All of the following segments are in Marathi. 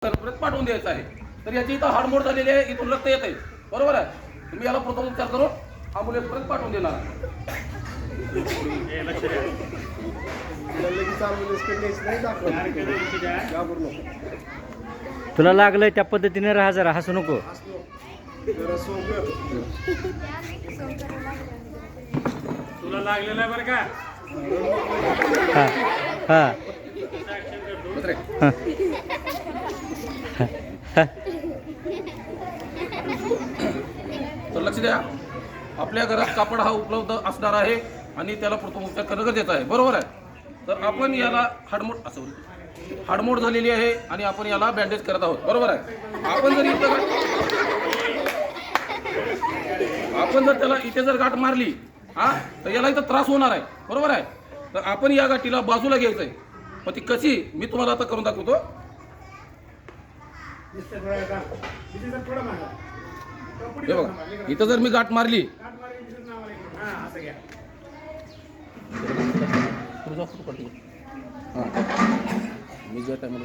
परत पाठवून द्यायचं आहे. तर याची इथं हाडमोड झालेली आहे, इथून रक्त येत आहे, बरोबर आहे. तुम्ही याला प्रथम उपचार करून ॲम्ब्युलन्स परत पाठवून देणार. तुला लागलंय त्या पद्धतीने राहा, जरा हसू नको. तुला लागलेलं आहे बरं का. हा हा तर लक्ष द्या, आपल्या घरात कापड हा उपलब्ध असणार आहे आणि त्याला प्रथम उपचार करणं गरजेचं आहे, बरोबर आहे. तर आपण याला हाडमोड झालेली आहे आणि आपण याला बँडेज करत आहोत, बरोबर आहे. आपण जर त्याला इथे जर गाठ मारली तर याला इथं त्रास होणार आहे, बरोबर आहे. तर आपण या गाठीला बाजूला घ्यायचं आहे. मग ती कशी मी तुम्हाला आता करून दाखवतो. हे बघा, इथं जर मी गाठ मारली, मी ज्या टायमाला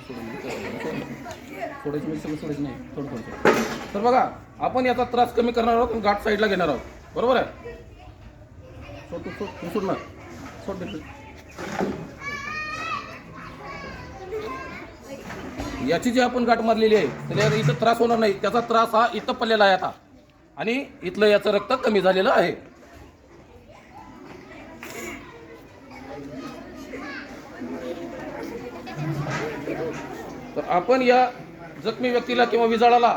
सोडायची सगळं सोडायचं नाही, थोडं. तर बघा, आपण याचा त्रास कमी करणार आहोत, गाठ साईडला घेणार आहोत, बरोबर आहे. सोड ना, सोड. याची जी आपण गाठ मारलेली आहे तर इथं त्रास होणार नाही. त्याचा त्रास हा इथं पडलेला आहे आता, आणि इथलं याचं रक्त कमी झालेलं आहे. तर आपण या जखमी व्यक्तीला किंवा विजाळाला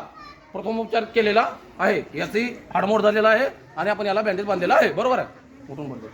प्रथमोपचार केलेला आहे. याची हाडमोड झालेला आहे आणि आपण याला बँडेज बांधलेला आहे, बरोबर आहे. उठून बंद